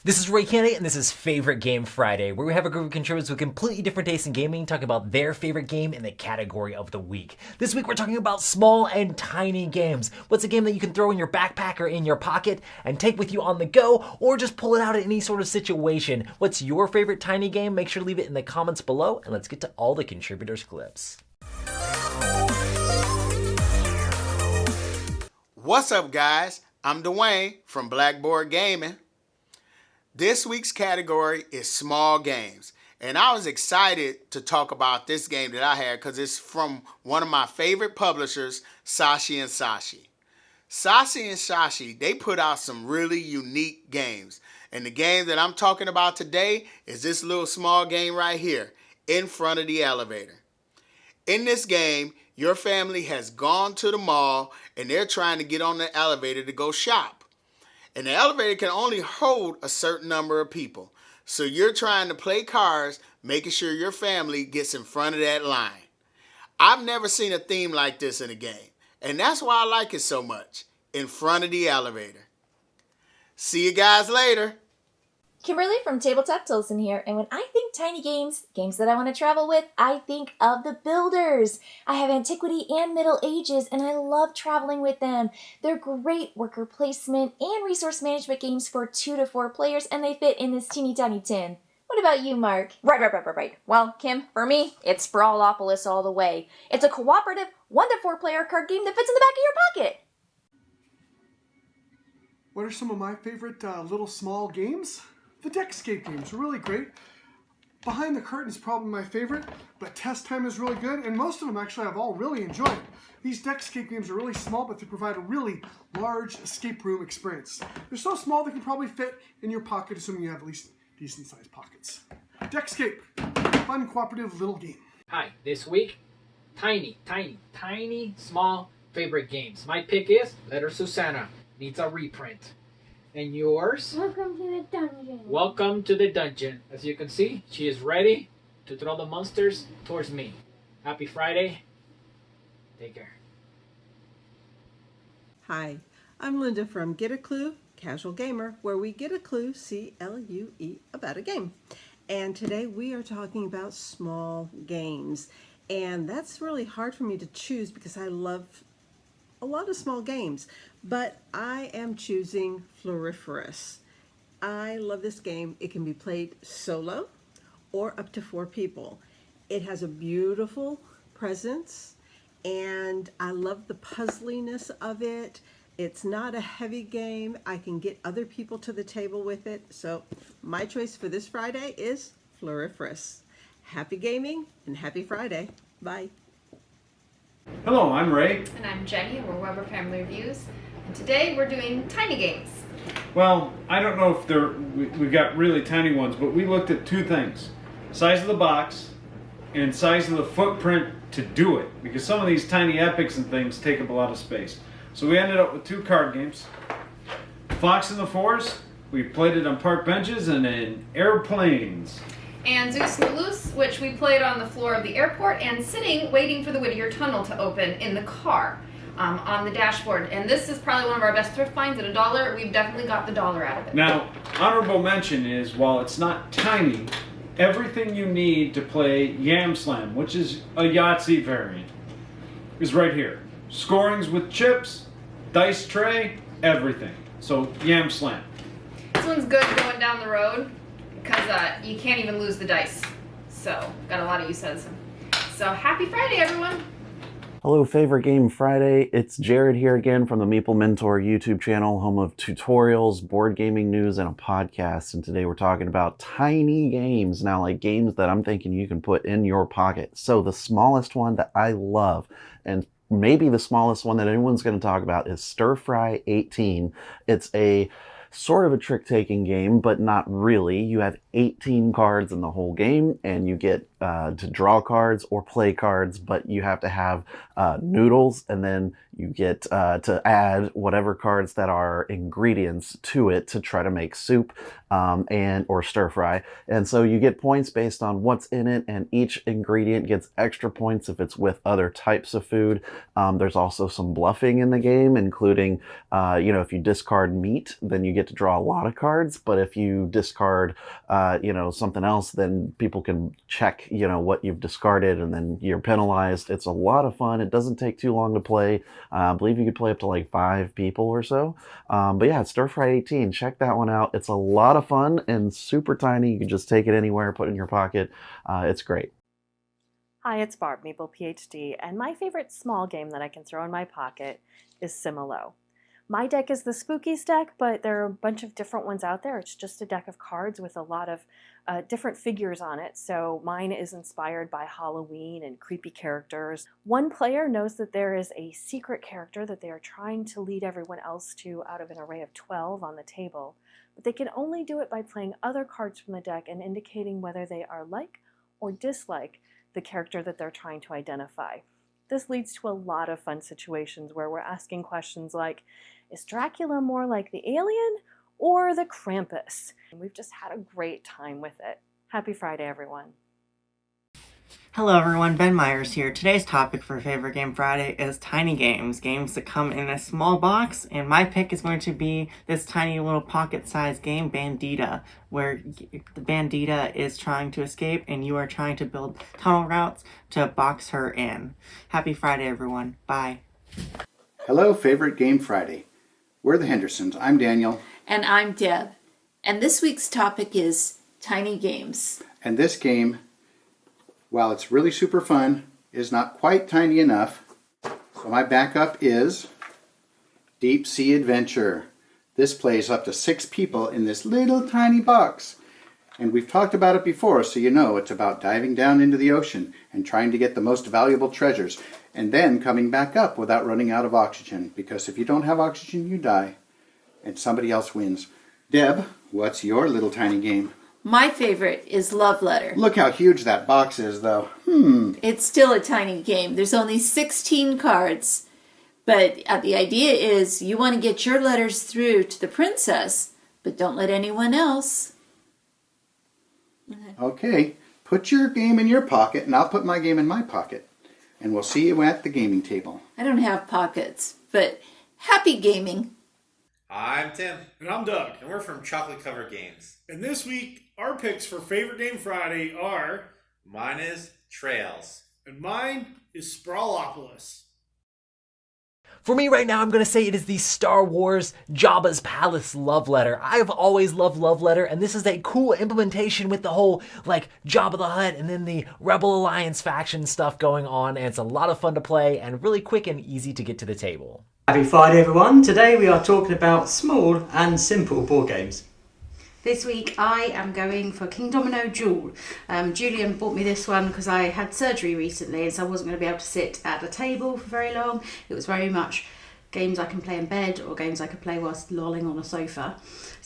This is Ray Kennedy, and this is Favorite Game Friday, where we have a group of contributors with completely different tastes in gaming talking about their favorite game in the category of the week. This week we're talking about small and tiny games. What's a game that you can throw in your backpack or in your pocket and take with you on the go, or just pull it out in any sort of situation? What's your favorite tiny game? Make sure to leave it in the comments below, and let's get to all the contributors' clips. What's up, guys? I'm Dwayne from Blackboard Gaming. This week's category is small games, and I was excited to talk about this game that I had because it's from one of my favorite publishers, Sashi and Sashi. Sashi and Sashi, they put out some really unique games, and the game that I'm talking about today is this little small game right here, In Front of the Elevator. In this game, your family has gone to the mall and they're trying to get on the elevator to go shop. And the elevator can only hold a certain number of people. So you're trying to play cards, making sure your family gets in front of that line. I've never seen a theme like this in a game. And that's why I like it so much. In Front of the Elevator. See you guys later. Kimberly from Tabletop Tilson here, and when I think tiny games that I want to travel with, I think of the Builders. I have Antiquity and Middle Ages, and I love traveling with them. They're great worker placement and resource management games for 2 to 4 players, and they fit in this teeny tiny tin. What about you, Mark? Right. Well, Kim, for me, it's Sprawlopolis all the way. It's a cooperative 1 to 4 player card game that fits in the back of your pocket. What are some of my favorite little small games? The Deckscape games are really great. Behind the Curtain is probably my favorite, but Test Time is really good, and most of them actually I've all really enjoyed. These Deckscape games are really small, but they provide a really large escape room experience. They're so small they can probably fit in your pocket, assuming you have at least decent-sized pockets. Deckscape, fun, cooperative little game. Hi, this week, tiny, small favorite games. My pick is Letter Susanna. Needs a reprint. And yours? Welcome to the dungeon. Welcome to the dungeon. As you can see, she is ready to throw the monsters towards me. Happy Friday. Take care. Hi, I'm Linda from Get a Clue, Casual Gamer, where we get a clue, C-L-U-E, about a game. And today we are talking about small games. And that's really hard for me to choose because I love a lot of small games, but I am choosing Floriferous. I love this game. It can be played solo or up to 4 people. It has a beautiful presence, and I love the puzzliness of it. It's not a heavy game. I can get other people to the table with it. So my choice for this Friday is Floriferous. Happy gaming and happy Friday. Bye. Hello, I'm Ray. And I'm Jenny, and we're Weber Family Reviews. And today we're doing tiny games. Well, I don't know if we've got really tiny ones, but we looked at 2 things. Size of the box and size of the footprint to do it. Because some of these tiny epics and things take up a lot of space. So we ended up with 2 card games. Fox in the Forest, we played it on park benches and in airplanes. And Zeus and the Loose, which we played on the floor of the airport and sitting waiting for the Whittier Tunnel to open in the car on the dashboard. And this is probably one of our best thrift finds at $1. We've definitely got the $1 out of it. Now, honorable mention is, while it's not tiny, everything you need to play Yam Slam, which is a Yahtzee variant, is right here. Scorings with chips, dice tray, everything. So, Yam Slam. This one's good going down the road, because you can't even lose the dice. So, got a lot of use out of them. So, happy Friday, everyone! Hello, Favorite Game Friday. It's Jared here again from the Meeple Mentor YouTube channel, home of tutorials, board gaming news, and a podcast. And today we're talking about tiny games. Now, like games that I'm thinking you can put in your pocket. So the smallest one that I love, and maybe the smallest one that anyone's going to talk about, is Stir Fry 18. It's a sort of a trick-taking game, but not really. You have 18 cards in the whole game, and you get to draw cards or play cards, but you have to have noodles, and then you get to add whatever cards that are ingredients to it to try to make soup or stir fry. And so you get points based on what's in it, and each ingredient gets extra points if it's with other types of food. There's also some bluffing in the game, including, if you discard meat, then you get to draw a lot of cards, but if you discard, something else, then people can check, what you've discarded, and then you're penalized. It's a lot of fun. It doesn't take too long to play. I believe you could play up to like 5 people or so. But yeah, it's Stir Fry 18. Check that one out. It's a lot of fun and super tiny. You can just take it anywhere, put it in your pocket. It's great. Hi, it's Barb, Maple PhD, and my favorite small game that I can throw in my pocket is Similo. My deck is the Spookies deck, but there are a bunch of different ones out there. It's just a deck of cards with a lot of different figures on it, so mine is inspired by Halloween and creepy characters. One player knows that there is a secret character that they are trying to lead everyone else to out of an array of 12 on the table, but they can only do it by playing other cards from the deck and indicating whether they are like or dislike the character that they're trying to identify. This leads to a lot of fun situations where we're asking questions like, is Dracula more like the alien or the Krampus? And we've just had a great time with it. Happy Friday, everyone. Hello everyone, Ben Myers here. Today's topic for Favorite Game Friday is tiny games. Games that come in a small box, and my pick is going to be this tiny little pocket-sized game, Bandita, where the Bandita is trying to escape and you are trying to build tunnel routes to box her in. Happy Friday everyone. Bye. Hello, Favorite Game Friday. We're the Hendersons. I'm Daniel. And I'm Deb. And this week's topic is tiny games. And this game, while it's really super fun, is not quite tiny enough. So my backup is Deep Sea Adventure. This plays up to 6 people in this little tiny box. And we've talked about it before, so you know it's about diving down into the ocean and trying to get the most valuable treasures, and then coming back up without running out of oxygen, because if you don't have oxygen, you die, and somebody else wins. Deb, what's your little tiny game? My favorite is Love Letter. Look how huge that box is, though. It's still a tiny game. There's only 16 cards. But the idea is you want to get your letters through to the princess, but don't let anyone else. Okay, put your game in your pocket, and I'll put my game in my pocket. And we'll see you at the gaming table. I don't have pockets, but happy gaming. I'm Tim. And I'm Doug. And we're from Chocolate Covered Games. And this week, our picks for Favorite Game Friday are... Mine is Trails. And mine is Sprawlopolis. For me right now, I'm going to say it is the Star Wars Jabba's Palace Love Letter. I've always loved Love Letter, and this is a cool implementation with the whole, Jabba the Hutt and then the Rebel Alliance faction stuff going on, and it's a lot of fun to play and really quick and easy to get to the table. Happy Friday everyone. Today we are talking about small and simple board games. This week I am going for King Domino Duel. Julian bought me this one because I had surgery recently, and so I wasn't going to be able to sit at a table for very long. It was very much games I can play in bed or games I could play whilst lolling on a sofa.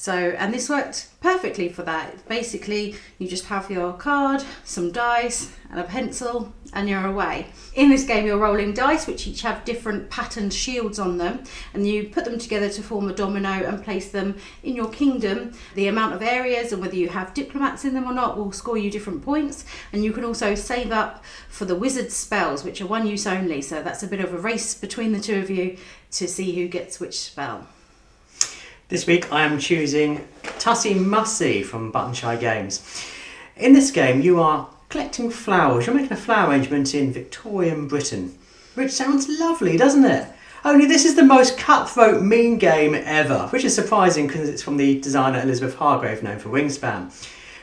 And this worked perfectly for that. Basically, you just have your card, some dice and a pencil, and you're away. In this game you're rolling dice which each have different patterned shields on them, and you put them together to form a domino and place them in your kingdom. The amount of areas and whether you have diplomats in them or not will score you different points, and you can also save up for the wizard spells, which are one use only, so that's a bit of a race between the two of you to see who gets which spell. This week I am choosing Tussie Mussy from Button Shy Games. In this game you are collecting flowers. You're making a flower arrangement in Victorian Britain, which sounds lovely, doesn't it? Only this is the most cutthroat, mean game ever, which is surprising because it's from the designer Elizabeth Hargrave, known for Wingspan.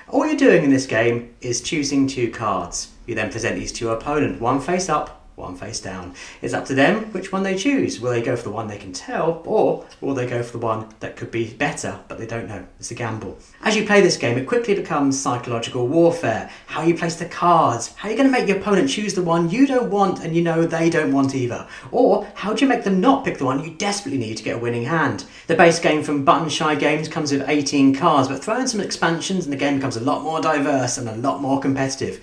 All you're doing in this game is choosing 2 cards. You then present these to your opponent, one face up, one face down. It's up to them which one they choose. Will they go for the one they can tell, or will they go for the one that could be better but they don't know? It's a gamble. As you play this game, it quickly becomes psychological warfare. How you place the cards, how you're going to make your opponent choose the one you don't want and you know they don't want either, or how do you make them not pick the one you desperately need to get a winning hand. The base game from Button Shy Games comes with 18 cards, but throw in some expansions and the game becomes a lot more diverse and a lot more competitive.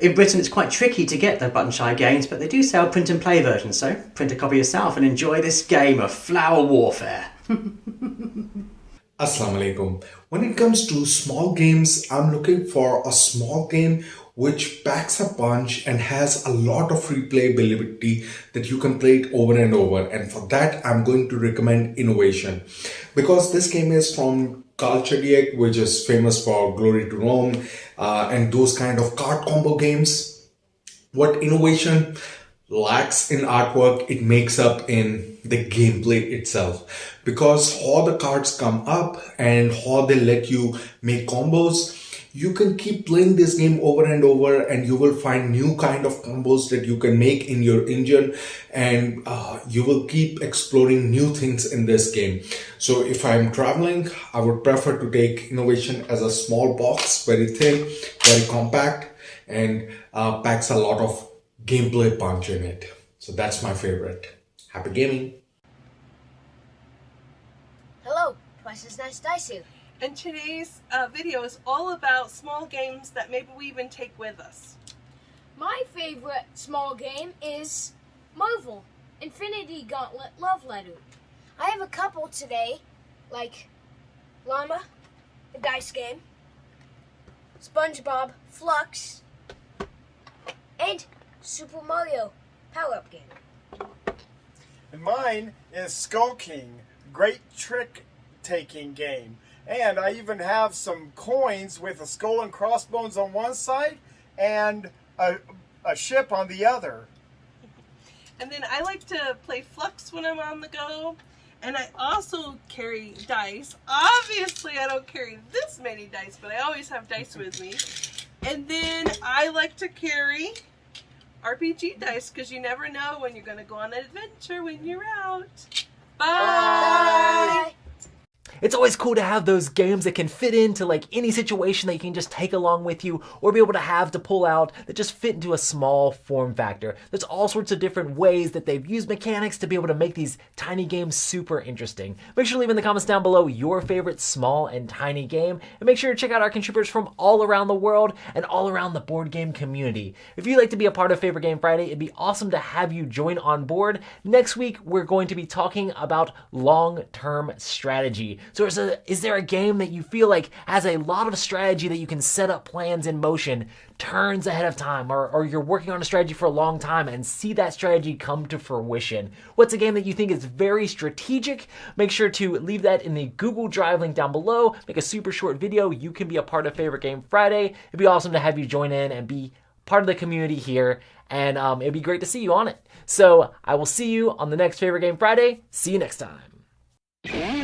In Britain it's quite tricky to get the Button Shy Games, but they do sell print and play versions, so print a copy yourself and enjoy this game of flower warfare. Assalamu alaikum. When it comes to small games, I'm looking for a small game which packs a punch and has a lot of replayability that you can play it over and over. And for that, I'm going to recommend Innovation, because this game is from Culture, which is famous for Glory to Rome and those kind of card combo games. What Innovation lacks in artwork, it makes up in the gameplay itself, because how the cards come up and how they let you make combos. You can keep playing this game over and over, and you will find new kind of combos that you can make in your engine, and you will keep exploring new things in this game. So if I'm traveling, I would prefer to take Innovation as a small box, very thin, very compact, and packs a lot of gameplay punch in it. So that's my favorite. Happy gaming. Hello, Twice as Nice Daisu. And today's video is all about small games that maybe we even take with us. My favorite small game is Marvel Infinity Gauntlet Love Letter. I have a couple today, like Llama, the dice game, SpongeBob Flux, and Super Mario power-up game. And mine is Skull King, great trick-taking game. And I even have some coins with a skull and crossbones on one side and a ship on the other. And then I like to play Flux when I'm on the go. And I also carry dice. Obviously, I don't carry this many dice, but I always have dice with me. And then I like to carry RPG dice, because you never know when you're going to go on an adventure when you're out. Bye! It's always cool to have those games that can fit into like any situation that you can just take along with you or be able to have to pull out that just fit into a small form factor. There's all sorts of different ways that they've used mechanics to be able to make these tiny games super interesting. Make sure to leave in the comments down below your favorite small and tiny game, and make sure to check out our contributors from all around the world and all around the board game community. If you'd like to be a part of Favorite Game Friday, it'd be awesome to have you join on board. Next week, we're going to be talking about long-term strategy. So is there a game that you feel like has a lot of strategy that you can set up plans in motion turns ahead of time, or you're working on a strategy for a long time and see that strategy come to fruition? What's a game that you think is very strategic? Make sure to leave that in the Google Drive link down below. Make a super short video. You can be a part of Favorite Game Friday. It'd be awesome to have you join in and be part of the community here, and it'd be great to see you on it. So I will see you on the next Favorite Game Friday. See you next time.